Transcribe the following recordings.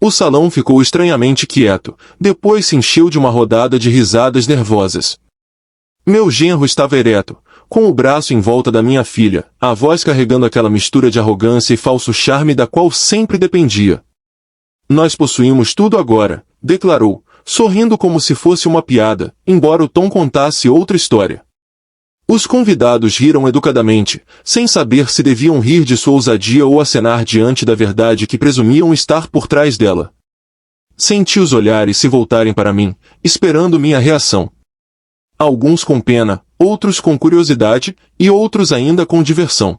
O salão ficou estranhamente quieto, depois se encheu de uma rodada de risadas nervosas. Meu genro estava ereto, com o braço em volta da minha filha, a voz carregando aquela mistura de arrogância e falso charme da qual sempre dependia. Nós possuímos tudo agora, declarou, sorrindo como se fosse uma piada, embora o tom contasse outra história. Os convidados riram educadamente, sem saber se deviam rir de sua ousadia ou acenar diante da verdade que presumiam estar por trás dela. Senti os olhares se voltarem para mim, esperando minha reação. Alguns com pena, outros com curiosidade, e outros ainda com diversão.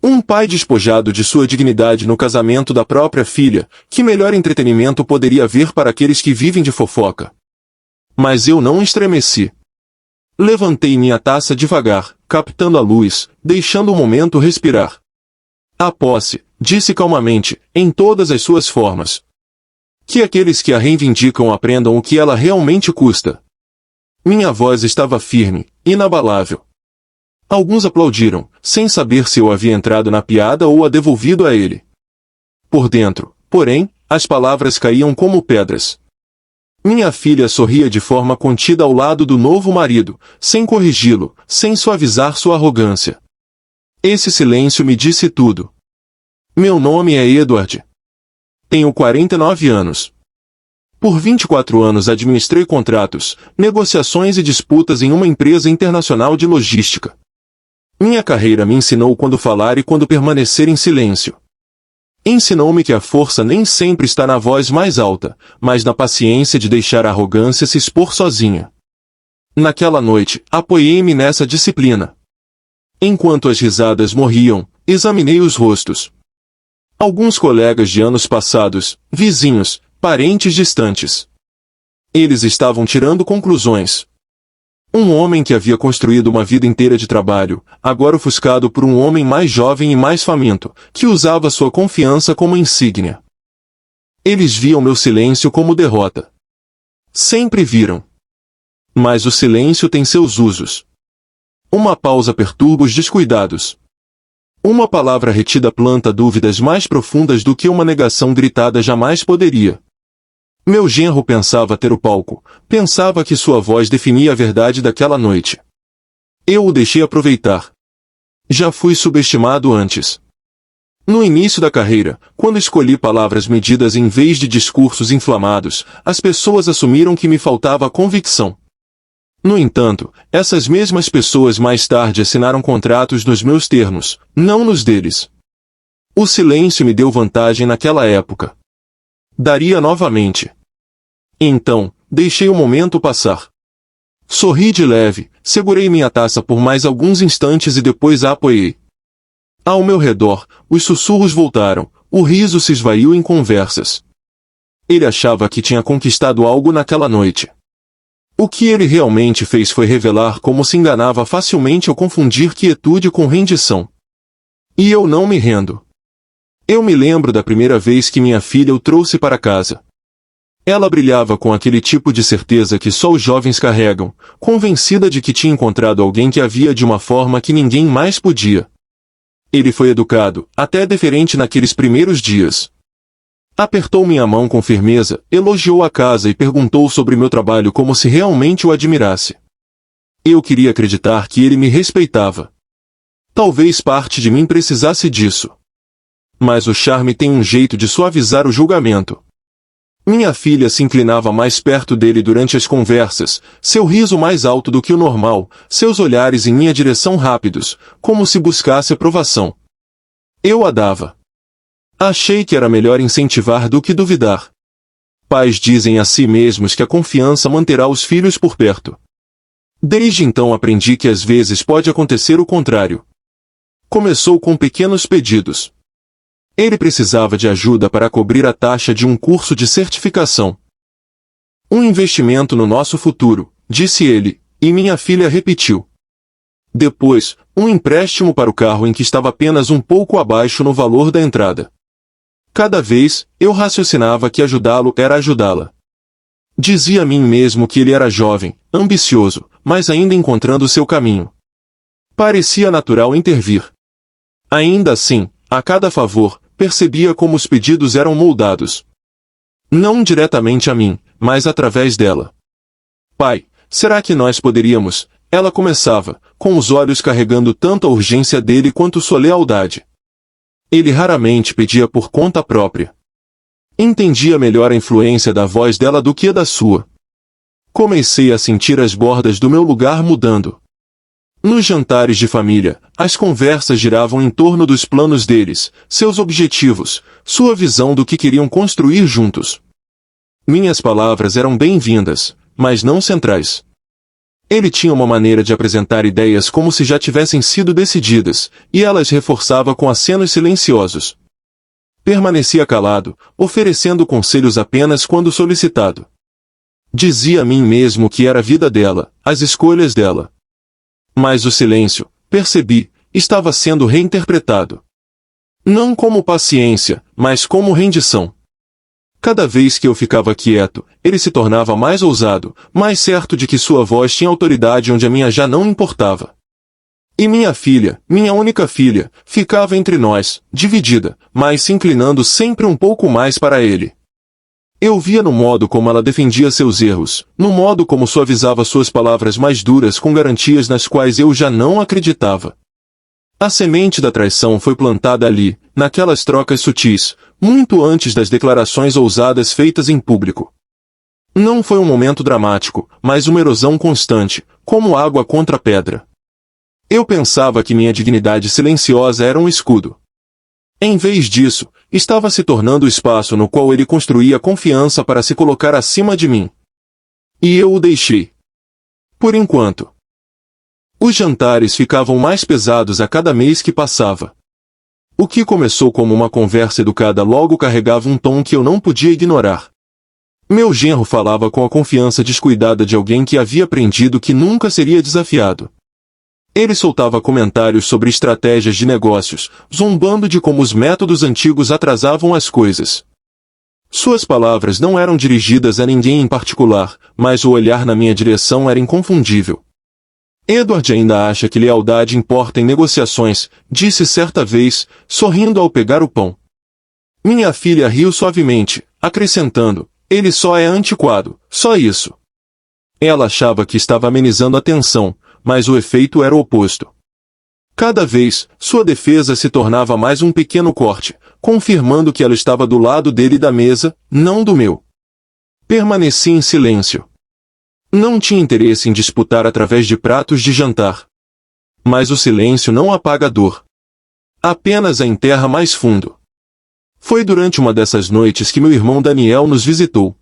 Um pai despojado de sua dignidade no casamento da própria filha, que melhor entretenimento poderia haver para aqueles que vivem de fofoca? Mas eu não estremeci. Levantei minha taça devagar, captando a luz, deixando o momento respirar. A posse, disse calmamente, em todas as suas formas. Que aqueles que a reivindicam aprendam o que ela realmente custa. Minha voz estava firme, inabalável. Alguns aplaudiram, sem saber se eu havia entrado na piada ou a devolvido a ele. Por dentro, porém, as palavras caíam como pedras. Minha filha sorria de forma contida ao lado do novo marido, sem corrigi-lo, sem suavizar sua arrogância. Esse silêncio me disse tudo. Meu nome é Edward. Tenho 49 anos. Por 24 anos administrei contratos, negociações e disputas em uma empresa internacional de logística. Minha carreira me ensinou quando falar e quando permanecer em silêncio. Ensinou-me que a força nem sempre está na voz mais alta, mas na paciência de deixar a arrogância se expor sozinha. Naquela noite, apoiei-me nessa disciplina. Enquanto as risadas morriam, examinei os rostos. Alguns colegas de anos passados, vizinhos, parentes distantes. Eles estavam tirando conclusões. Um homem que havia construído uma vida inteira de trabalho, agora ofuscado por um homem mais jovem e mais faminto, que usava sua confiança como insígnia. Eles viam meu silêncio como derrota. Sempre viram. Mas o silêncio tem seus usos. Uma pausa perturba os descuidados. Uma palavra retida planta dúvidas mais profundas do que uma negação gritada jamais poderia. Meu genro pensava ter o palco, pensava que sua voz definia a verdade daquela noite. Eu o deixei aproveitar. Já fui subestimado antes. No início da carreira, quando escolhi palavras medidas em vez de discursos inflamados, as pessoas assumiram que me faltava convicção. No entanto, essas mesmas pessoas mais tarde assinaram contratos nos meus termos, não nos deles. O silêncio me deu vantagem naquela época. Daria novamente. Então, deixei o momento passar. Sorri de leve, segurei minha taça por mais alguns instantes e depois a apoiei. Ao meu redor, os sussurros voltaram, o riso se esvaiu em conversas. Ele achava que tinha conquistado algo naquela noite. O que ele realmente fez foi revelar como se enganava facilmente ao confundir quietude com rendição. E eu não me rendo. Eu me lembro da primeira vez que minha filha o trouxe para casa. Ela brilhava com aquele tipo de certeza que só os jovens carregam, convencida de que tinha encontrado alguém que a via de uma forma que ninguém mais podia. Ele foi educado, até deferente naqueles primeiros dias. Apertou minha mão com firmeza, elogiou a casa e perguntou sobre meu trabalho como se realmente o admirasse. Eu queria acreditar que ele me respeitava. Talvez parte de mim precisasse disso. Mas o charme tem um jeito de suavizar o julgamento. Minha filha se inclinava mais perto dele durante as conversas, seu riso mais alto do que o normal, seus olhares em minha direção rápidos, como se buscasse aprovação. Eu a dava. Achei que era melhor incentivar do que duvidar. Pais dizem a si mesmos que a confiança manterá os filhos por perto. Desde então aprendi que às vezes pode acontecer o contrário. Começou com pequenos pedidos. Ele precisava de ajuda para cobrir a taxa de um curso de certificação. Um investimento no nosso futuro, disse ele, e minha filha repetiu. Depois, um empréstimo para o carro em que estava apenas um pouco abaixo no valor da entrada. Cada vez, eu raciocinava que ajudá-lo era ajudá-la. Dizia a mim mesmo que ele era jovem, ambicioso, mas ainda encontrando seu caminho. Parecia natural intervir. Ainda assim, a cada favor, percebia como os pedidos eram moldados. Não diretamente a mim, mas através dela. Pai, será que nós poderíamos? Ela começava, com os olhos carregando tanto a urgência dele quanto sua lealdade. Ele raramente pedia por conta própria. Entendia melhor a influência da voz dela do que a da sua. Comecei a sentir as bordas do meu lugar mudando. Nos jantares de família, as conversas giravam em torno dos planos deles, seus objetivos, sua visão do que queriam construir juntos. Minhas palavras eram bem-vindas, mas não centrais. Ele tinha uma maneira de apresentar ideias como se já tivessem sido decididas, e elas reforçava com acenos silenciosos. Permanecia calado, oferecendo conselhos apenas quando solicitado. Dizia a mim mesmo que era a vida dela, as escolhas dela. Mas o silêncio, percebi, estava sendo reinterpretado. Não como paciência, mas como rendição. Cada vez que eu ficava quieto, ele se tornava mais ousado, mais certo de que sua voz tinha autoridade onde a minha já não importava. E minha filha, minha única filha, ficava entre nós, dividida, mas se inclinando sempre um pouco mais para ele. Eu via no modo como ela defendia seus erros, no modo como suavizava suas palavras mais duras com garantias nas quais eu já não acreditava. A semente da traição foi plantada ali, naquelas trocas sutis, muito antes das declarações ousadas feitas em público. Não foi um momento dramático, mas uma erosão constante, como água contra pedra. Eu pensava que minha dignidade silenciosa era um escudo. Em vez disso, estava se tornando o espaço no qual ele construía confiança para se colocar acima de mim. E eu o deixei. Por enquanto. Os jantares ficavam mais pesados a cada mês que passava. O que começou como uma conversa educada logo carregava um tom que eu não podia ignorar. Meu genro falava com a confiança descuidada de alguém que havia aprendido que nunca seria desafiado. Ele soltava comentários sobre estratégias de negócios, zombando de como os métodos antigos atrasavam as coisas. Suas palavras não eram dirigidas a ninguém em particular, mas o olhar na minha direção era inconfundível. Edward ainda acha que lealdade importa em negociações, disse certa vez, sorrindo ao pegar o pão. Minha filha riu suavemente, acrescentando, ele só é antiquado, só isso. Ela achava que estava amenizando a tensão, mas o efeito era o oposto. Cada vez, sua defesa se tornava mais um pequeno corte, confirmando que ela estava do lado dele da mesa, não do meu. Permaneci em silêncio. Não tinha interesse em disputar através de pratos de jantar. Mas o silêncio não apaga a dor. Apenas a enterra mais fundo. Foi durante uma dessas noites que meu irmão Daniel nos visitou.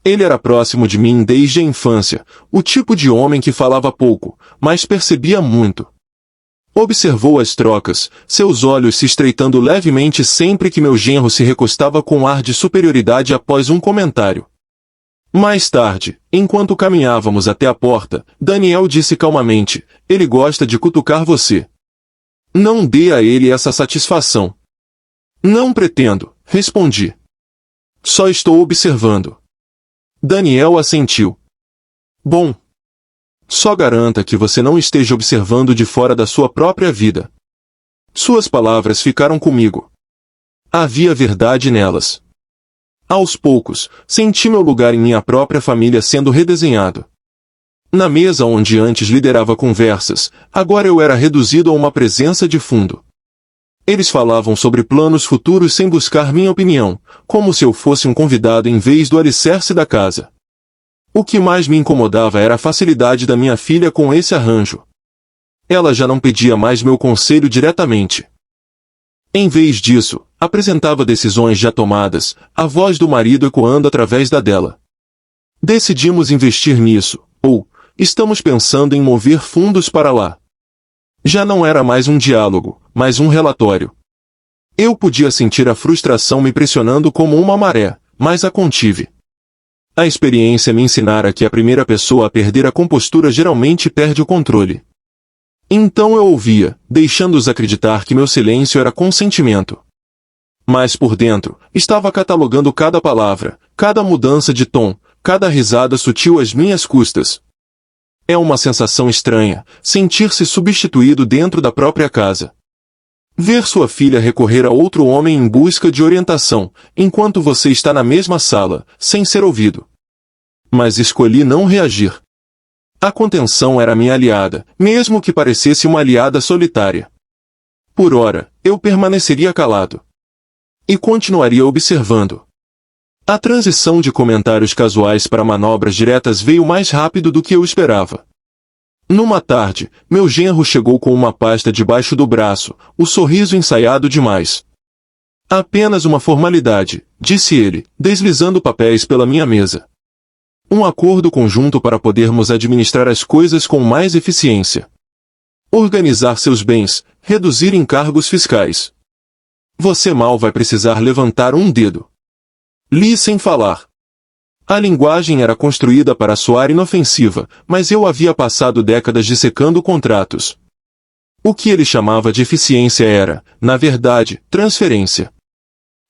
Ele era próximo de mim desde a infância, o tipo de homem que falava pouco, mas percebia muito. Observou as trocas, seus olhos se estreitando levemente sempre que meu genro se recostava com ar de superioridade após um comentário. Mais tarde, enquanto caminhávamos até a porta, Daniel disse calmamente, ele gosta de cutucar você. Não dê a ele essa satisfação. Não pretendo, respondi. Só estou observando. Daniel assentiu. Bom. Só garanta que você não esteja observando de fora da sua própria vida. Suas palavras ficaram comigo. Havia verdade nelas. Aos poucos, senti meu lugar em minha própria família sendo redesenhado. Na mesa onde antes liderava conversas, agora eu era reduzido a uma presença de fundo. Eles falavam sobre planos futuros sem buscar minha opinião, como se eu fosse um convidado em vez do alicerce da casa. O que mais me incomodava era a facilidade da minha filha com esse arranjo. Ela já não pedia mais meu conselho diretamente. Em vez disso, apresentava decisões já tomadas, a voz do marido ecoando através da dela. Decidimos investir nisso, ou, estamos pensando em mover fundos para lá. Já não era mais um diálogo, mas um relatório. Eu podia sentir a frustração me pressionando como uma maré, mas a contive. A experiência me ensinara que a primeira pessoa a perder a compostura geralmente perde o controle. Então eu ouvia, deixando-os acreditar que meu silêncio era consentimento. Mas por dentro, estava catalogando cada palavra, cada mudança de tom, cada risada sutil às minhas custas. É uma sensação estranha, sentir-se substituído dentro da própria casa. Ver sua filha recorrer a outro homem em busca de orientação, enquanto você está na mesma sala, sem ser ouvido. Mas escolhi não reagir. A contenção era minha aliada, mesmo que parecesse uma aliada solitária. Por ora, eu permaneceria calado. E continuaria observando. A transição de comentários casuais para manobras diretas veio mais rápido do que eu esperava. Numa tarde, meu genro chegou com uma pasta debaixo do braço, o sorriso ensaiado demais. Apenas uma formalidade, disse ele, deslizando papéis pela minha mesa. Um acordo conjunto para podermos administrar as coisas com mais eficiência. Organizar seus bens, reduzir encargos fiscais. Você mal vai precisar levantar um dedo. Li sem falar. A linguagem era construída para soar inofensiva, mas eu havia passado décadas dissecando contratos. O que ele chamava de eficiência era, na verdade, transferência.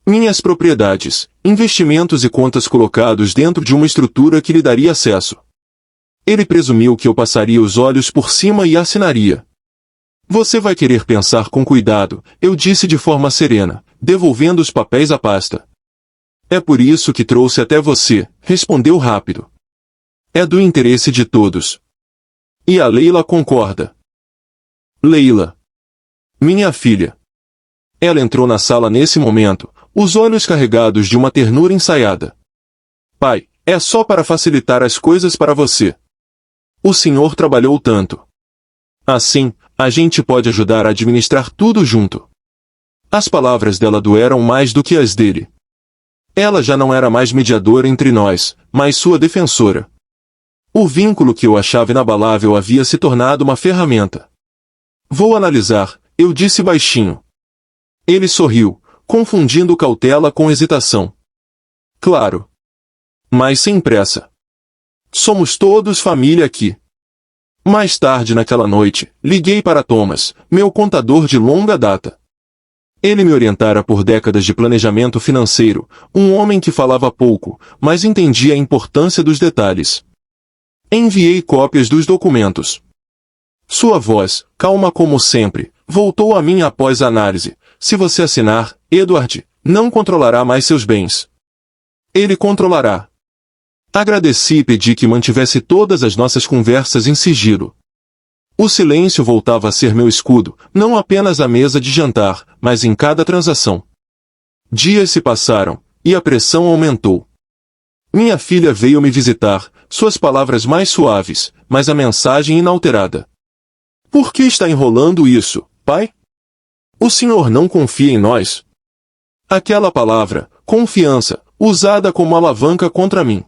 Minhas propriedades, investimentos e contas colocados dentro de uma estrutura que lhe daria acesso. Ele presumiu que eu passaria os olhos por cima e assinaria. Você vai querer pensar com cuidado, eu disse de forma serena, devolvendo os papéis à pasta. É por isso que trouxe até você, respondeu rápido. É do interesse de todos. E a Leila concorda. Leila. Minha filha. Ela entrou na sala nesse momento, os olhos carregados de uma ternura ensaiada. Pai, é só para facilitar as coisas para você. O senhor trabalhou tanto. Assim, a gente pode ajudar a administrar tudo junto. As palavras dela doeram mais do que as dele. Ela já não era mais mediadora entre nós, mas sua defensora. O vínculo que eu achava inabalável havia se tornado uma ferramenta. Vou analisar, eu disse baixinho. Ele sorriu, confundindo cautela com hesitação. Claro. Mas sem pressa. Somos todos família aqui. Mais tarde naquela noite, liguei para Thomas, meu contador de longa data. Ele me orientara por décadas de planejamento financeiro, um homem que falava pouco, mas entendia a importância dos detalhes. Enviei cópias dos documentos. Sua voz, calma como sempre, voltou a mim após a análise. Se você assinar, Edward, não controlará mais seus bens. Ele controlará. Agradeci e pedi que mantivesse todas as nossas conversas em sigilo. O silêncio voltava a ser meu escudo, não apenas à mesa de jantar, mas em cada transação. Dias se passaram, e a pressão aumentou. Minha filha veio me visitar, suas palavras mais suaves, mas a mensagem inalterada. Por que está enrolando isso, pai? O senhor não confia em nós? Aquela palavra, confiança, usada como alavanca contra mim.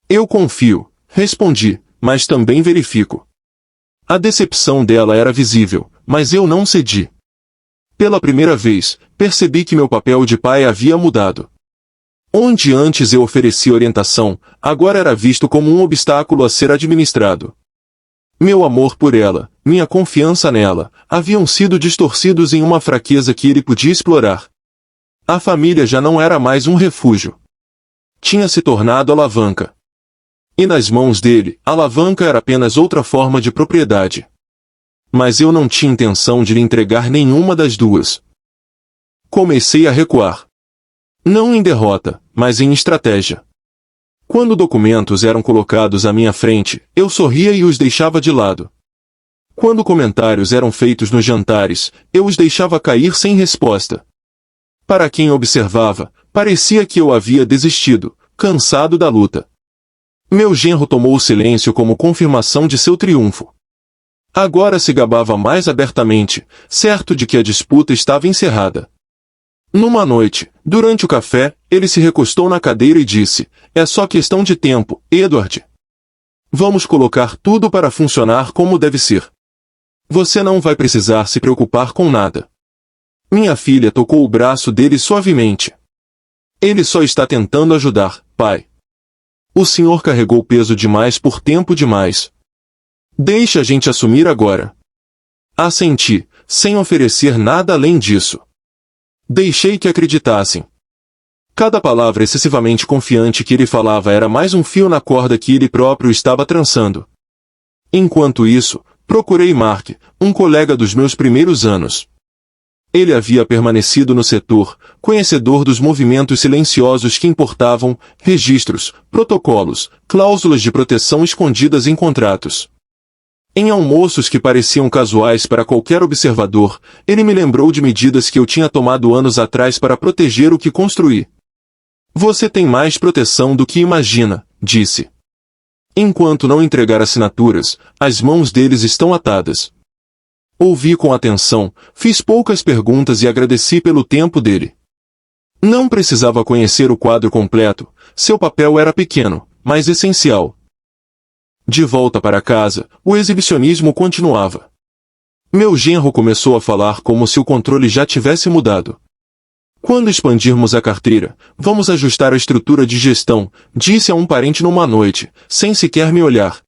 Eu confio, respondi, mas também verifico. A decepção dela era visível, mas eu não cedi. Pela primeira vez, percebi que meu papel de pai havia mudado. Onde antes eu oferecia orientação, agora era visto como um obstáculo a ser administrado. Meu amor por ela, minha confiança nela, haviam sido distorcidos em uma fraqueza que ele podia explorar. A família já não era mais um refúgio. Tinha se tornado alavanca. E nas mãos dele, a alavanca era apenas outra forma de propriedade. Mas eu não tinha intenção de lhe entregar nenhuma das duas. Comecei a recuar. Não em derrota, mas em estratégia. Quando documentos eram colocados à minha frente, eu sorria e os deixava de lado. Quando comentários eram feitos nos jantares, eu os deixava cair sem resposta. Para quem observava, parecia que eu havia desistido, cansado da luta. Meu genro tomou o silêncio como confirmação de seu triunfo. Agora se gabava mais abertamente, certo de que a disputa estava encerrada. Numa noite, durante o café, ele se recostou na cadeira e disse, é só questão de tempo, Edward. Vamos colocar tudo para funcionar como deve ser. Você não vai precisar se preocupar com nada. Minha filha tocou o braço dele suavemente. Ele só está tentando ajudar, pai. O senhor carregou peso demais por tempo demais. Deixe a gente assumir agora. Assenti, sem oferecer nada além disso. Deixei que acreditassem. Cada palavra excessivamente confiante que ele falava era mais um fio na corda que ele próprio estava trançando. Enquanto isso, procurei Mark, um colega dos meus primeiros anos. Ele havia permanecido no setor, conhecedor dos movimentos silenciosos que importavam, registros, protocolos, cláusulas de proteção escondidas em contratos. Em almoços que pareciam casuais para qualquer observador, ele me lembrou de medidas que eu tinha tomado anos atrás para proteger o que construí. Você tem mais proteção do que imagina, disse. Enquanto não entregar assinaturas, as mãos deles estão atadas. Ouvi com atenção, fiz poucas perguntas e agradeci pelo tempo dele. Não precisava conhecer o quadro completo, seu papel era pequeno, mas essencial. De volta para casa, o exibicionismo continuava. Meu genro começou a falar como se o controle já tivesse mudado. Quando expandirmos a carteira, vamos ajustar a estrutura de gestão, disse a um parente numa noite, sem sequer me olhar.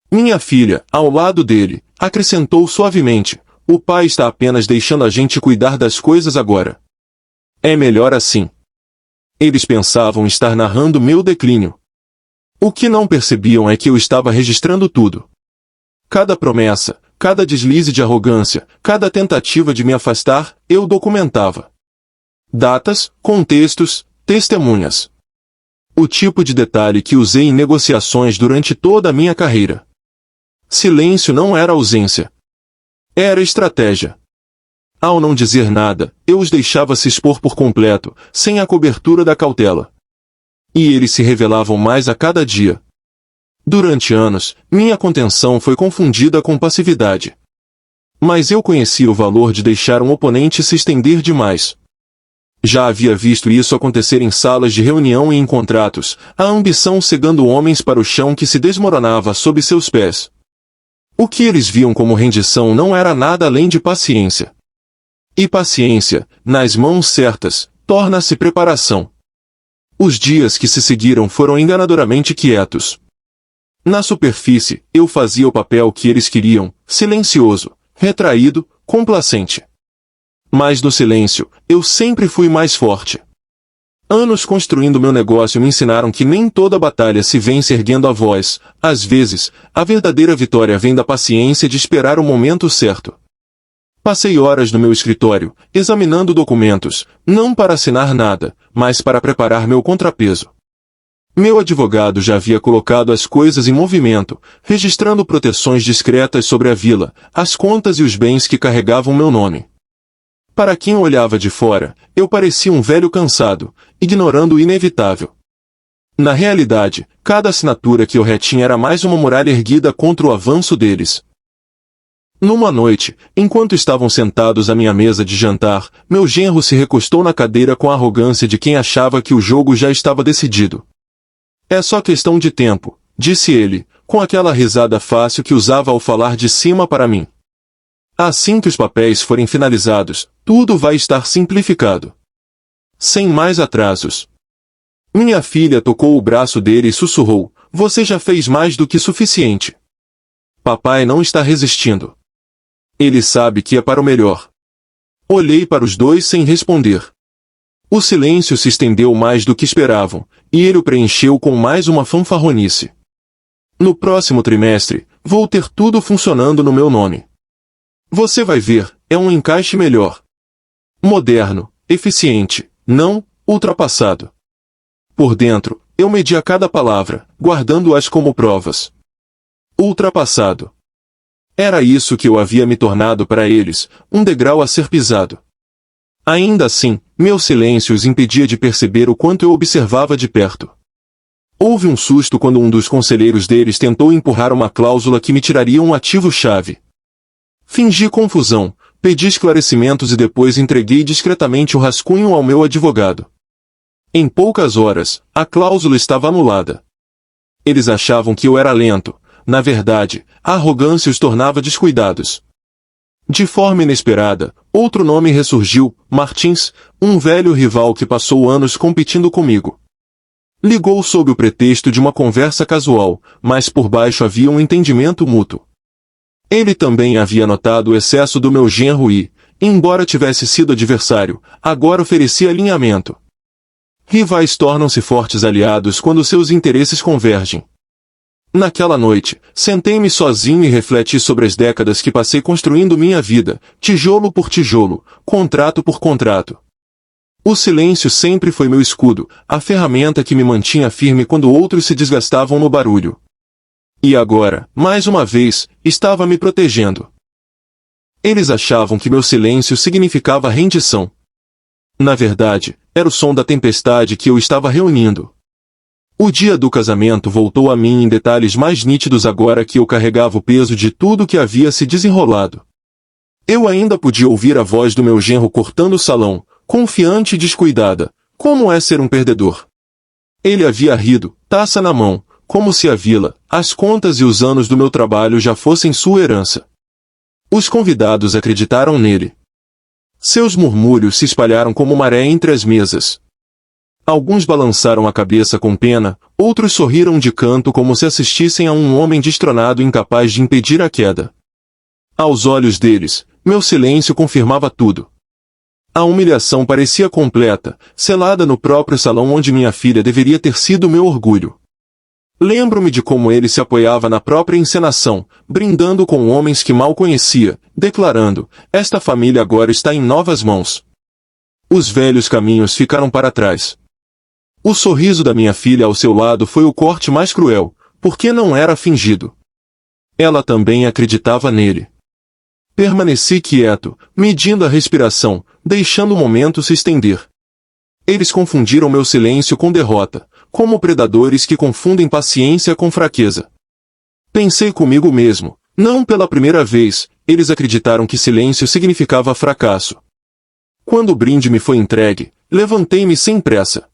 Minha filha, ao lado dele, acrescentou suavemente, o pai está apenas deixando a gente cuidar das coisas agora. É melhor assim. Eles pensavam estar narrando meu declínio. O que não percebiam é que eu estava registrando tudo. Cada promessa, cada deslize de arrogância, cada tentativa de me afastar, eu documentava. Datas, contextos, testemunhas. O tipo de detalhe que usei em negociações durante toda a minha carreira. Silêncio não era ausência. Era estratégia. Ao não dizer nada, eu os deixava se expor por completo, sem a cobertura da cautela. E eles se revelavam mais a cada dia. Durante anos, minha contenção foi confundida com passividade. Mas eu conhecia o valor de deixar um oponente se estender demais. Já havia visto isso acontecer em salas de reunião e em contratos, a ambição cegando homens para o chão que se desmoronava sob seus pés. O que eles viam como rendição não era nada além de paciência. E paciência, nas mãos certas, torna-se preparação. Os dias que se seguiram foram enganadoramente quietos. Na superfície, eu fazia o papel que eles queriam, silencioso, retraído, complacente. Mas no silêncio, eu sempre fui mais forte. Anos construindo meu negócio me ensinaram que nem toda batalha se vence erguendo a voz. Às vezes, a verdadeira vitória vem da paciência de esperar o momento certo. Passei horas no meu escritório, examinando documentos, não para assinar nada, mas para preparar meu contrapeso. Meu advogado já havia colocado as coisas em movimento, registrando proteções discretas sobre a vila, as contas e os bens que carregavam meu nome. Para quem olhava de fora, eu parecia um velho cansado, ignorando o inevitável. Na realidade, cada assinatura que eu retinha era mais uma muralha erguida contra o avanço deles. Numa noite, enquanto estavam sentados à minha mesa de jantar, meu genro se recostou na cadeira com a arrogância de quem achava que o jogo já estava decidido. É só questão de tempo, disse ele, com aquela risada fácil que usava ao falar de cima para mim. Assim que os papéis forem finalizados, tudo vai estar simplificado. Sem mais atrasos. Minha filha tocou o braço dele e sussurrou, você já fez mais do que suficiente. Papai não está resistindo. Ele sabe que é para o melhor. Olhei para os dois sem responder. O silêncio se estendeu mais do que esperavam, e ele o preencheu com mais uma fanfarronice. No próximo trimestre, vou ter tudo funcionando no meu nome. Você vai ver, é um encaixe melhor. Moderno, eficiente, não ultrapassado. Por dentro, eu media cada palavra, guardando-as como provas. Ultrapassado. Era isso que eu havia me tornado para eles, um degrau a ser pisado. Ainda assim, meu silêncio os impedia de perceber o quanto eu observava de perto. Houve um susto quando um dos conselheiros deles tentou empurrar uma cláusula que me tiraria um ativo-chave. Fingi confusão, pedi esclarecimentos e depois entreguei discretamente o rascunho ao meu advogado. Em poucas horas, a cláusula estava anulada. Eles achavam que eu era lento. Na verdade, a arrogância os tornava descuidados. De forma inesperada, outro nome ressurgiu, Martins, um velho rival que passou anos competindo comigo. Ligou sob o pretexto de uma conversa casual, mas por baixo havia um entendimento mútuo. Ele também havia notado o excesso do meu genro e, embora tivesse sido adversário, agora oferecia alinhamento. Rivais tornam-se fortes aliados quando seus interesses convergem. Naquela noite, sentei-me sozinho e refleti sobre as décadas que passei construindo minha vida, tijolo por tijolo, contrato por contrato. O silêncio sempre foi meu escudo, a ferramenta que me mantinha firme quando outros se desgastavam no barulho. E agora, mais uma vez, estava me protegendo. Eles achavam que meu silêncio significava rendição. Na verdade, era o som da tempestade que eu estava reunindo. O dia do casamento voltou a mim em detalhes mais nítidos agora que eu carregava o peso de tudo que havia se desenrolado. Eu ainda podia ouvir a voz do meu genro cortando o salão, confiante e descuidada, como é ser um perdedor. Ele havia rido, taça na mão, como se a vila, as contas e os anos do meu trabalho já fossem sua herança. Os convidados acreditaram nele. Seus murmúrios se espalharam como maré entre as mesas. Alguns balançaram a cabeça com pena, outros sorriram de canto como se assistissem a um homem destronado incapaz de impedir a queda. Aos olhos deles, meu silêncio confirmava tudo. A humilhação parecia completa, selada no próprio salão onde minha filha deveria ter sido meu orgulho. Lembro-me de como ele se apoiava na própria encenação, brindando com homens que mal conhecia, declarando, esta família agora está em novas mãos. Os velhos caminhos ficaram para trás. O sorriso da minha filha ao seu lado foi o corte mais cruel, porque não era fingido. Ela também acreditava nele. Permaneci quieto, medindo a respiração, deixando o momento se estender. Eles confundiram meu silêncio com derrota, como predadores que confundem paciência com fraqueza. Pensei comigo mesmo, não pela primeira vez, eles acreditaram que silêncio significava fracasso. Quando o brinde me foi entregue, levantei-me sem pressa.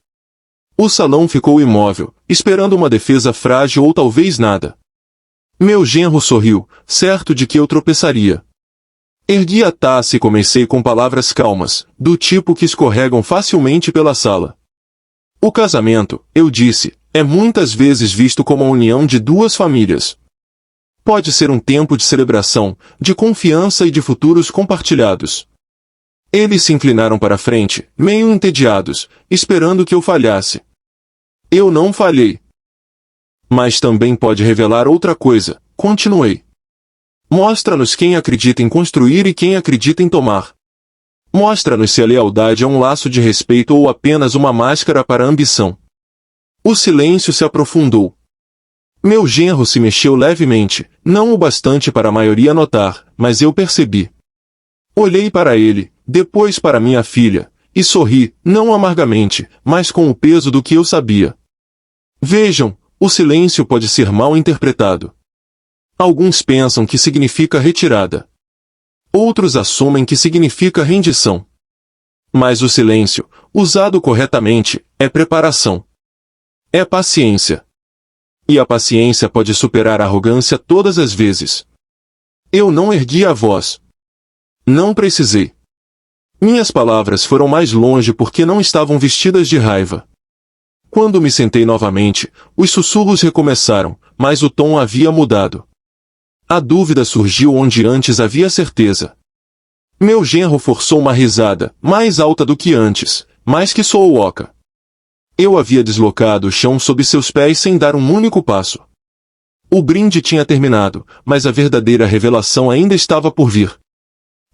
O salão ficou imóvel, esperando uma defesa frágil ou talvez nada. Meu genro sorriu, certo de que eu tropeçaria. Ergui a taça e comecei com palavras calmas, do tipo que escorregam facilmente pela sala. O casamento, eu disse, é muitas vezes visto como a união de duas famílias. Pode ser um tempo de celebração, de confiança e de futuros compartilhados. Eles se inclinaram para a frente, meio entediados, esperando que eu falhasse. Eu não falhei. Mas também pode revelar outra coisa, continuei. Mostra-nos quem acredita em construir e quem acredita em tomar. Mostra-nos se a lealdade é um laço de respeito ou apenas uma máscara para a ambição. O silêncio se aprofundou. Meu genro se mexeu levemente, não o bastante para a maioria notar, mas eu percebi. Olhei para ele, depois para minha filha, e sorri, não amargamente, mas com o peso do que eu sabia. Vejam, o silêncio pode ser mal interpretado. Alguns pensam que significa retirada. Outros assumem que significa rendição. Mas o silêncio, usado corretamente, é preparação. É paciência. E a paciência pode superar a arrogância todas as vezes. Eu não ergui a voz. Não precisei. Minhas palavras foram mais longe porque não estavam vestidas de raiva. Quando me sentei novamente, os sussurros recomeçaram, mas o tom havia mudado. A dúvida surgiu onde antes havia certeza. Meu genro forçou uma risada, mais alta do que antes, mas que soou oca. Eu havia deslocado o chão sob seus pés sem dar um único passo. O brinde tinha terminado, mas a verdadeira revelação ainda estava por vir.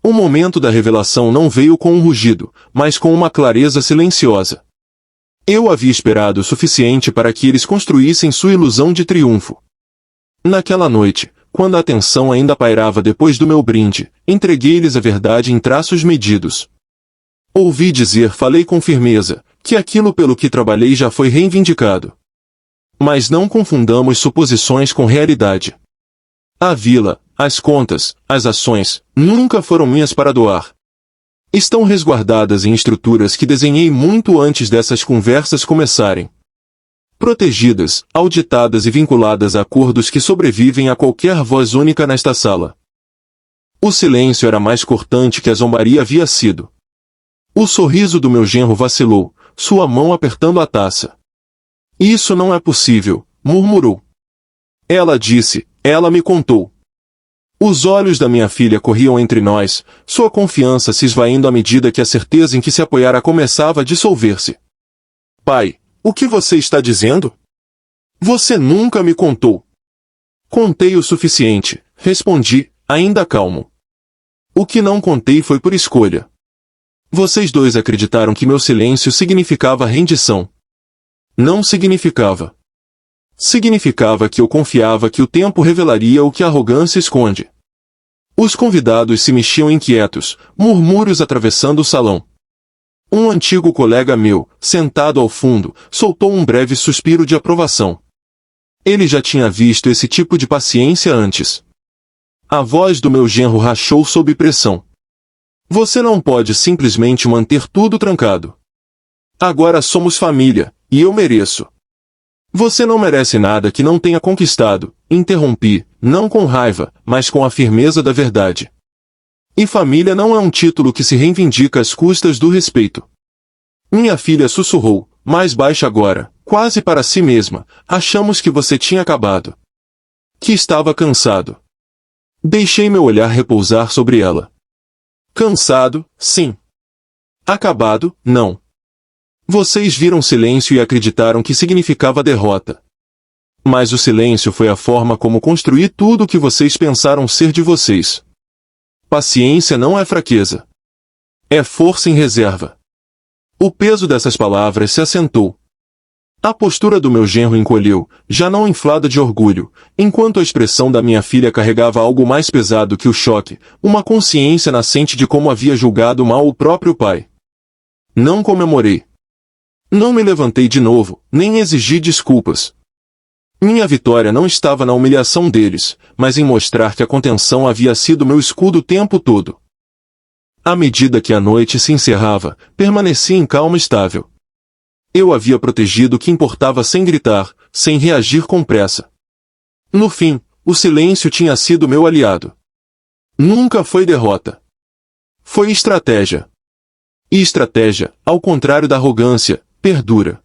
O momento da revelação não veio com um rugido, mas com uma clareza silenciosa. Eu havia esperado o suficiente para que eles construíssem sua ilusão de triunfo. Naquela noite, quando a tensão ainda pairava depois do meu brinde, entreguei-lhes a verdade em traços medidos. Ouvi dizer, falei com firmeza, que aquilo pelo que trabalhei já foi reivindicado. Mas não confundamos suposições com realidade. A vila, as contas, as ações, nunca foram minhas para doar. Estão resguardadas em estruturas que desenhei muito antes dessas conversas começarem. Protegidas, auditadas e vinculadas a acordos que sobrevivem a qualquer voz única nesta sala. O silêncio era mais cortante que a zombaria havia sido. O sorriso do meu genro vacilou, sua mão apertando a taça. Isso não é possível, murmurou. Ela disse, ela me contou. Os olhos da minha filha corriam entre nós, sua confiança se esvaindo à medida que a certeza em que se apoiara começava a dissolver-se. Pai, o que você está dizendo? Você nunca me contou. Contei o suficiente, respondi, ainda calmo. O que não contei foi por escolha. Vocês dois acreditaram que meu silêncio significava rendição. Não significava. Significava que eu confiava que o tempo revelaria o que a arrogância esconde. Os convidados se mexiam inquietos, murmúrios atravessando o salão. Um antigo colega meu, sentado ao fundo, soltou um breve suspiro de aprovação. Ele já tinha visto esse tipo de paciência antes. A voz do meu genro rachou sob pressão. Você não pode simplesmente manter tudo trancado. Agora somos família, e eu mereço. Você não merece nada que não tenha conquistado, interrompi, não com raiva, mas com a firmeza da verdade. E família não é um título que se reivindica às custas do respeito. Minha filha sussurrou, mais baixa agora, quase para si mesma, achamos que você tinha acabado. Que estava cansado. Deixei meu olhar repousar sobre ela. Cansado, sim. Acabado, não. Vocês viram silêncio e acreditaram que significava derrota. Mas o silêncio foi a forma como construí tudo o que vocês pensaram ser de vocês. Paciência não é fraqueza. É força em reserva. O peso dessas palavras se assentou. A postura do meu genro encolheu, já não inflada de orgulho, enquanto a expressão da minha filha carregava algo mais pesado que o choque, uma consciência nascente de como havia julgado mal o próprio pai. Não comemorei. Não me levantei de novo, nem exigi desculpas. Minha vitória não estava na humilhação deles, mas em mostrar que a contenção havia sido meu escudo o tempo todo. À medida que a noite se encerrava, permaneci em calma estável. Eu havia protegido o que importava sem gritar, sem reagir com pressa. No fim, o silêncio tinha sido meu aliado. Nunca foi derrota. Foi estratégia. E estratégia, ao contrário da arrogância, perdura.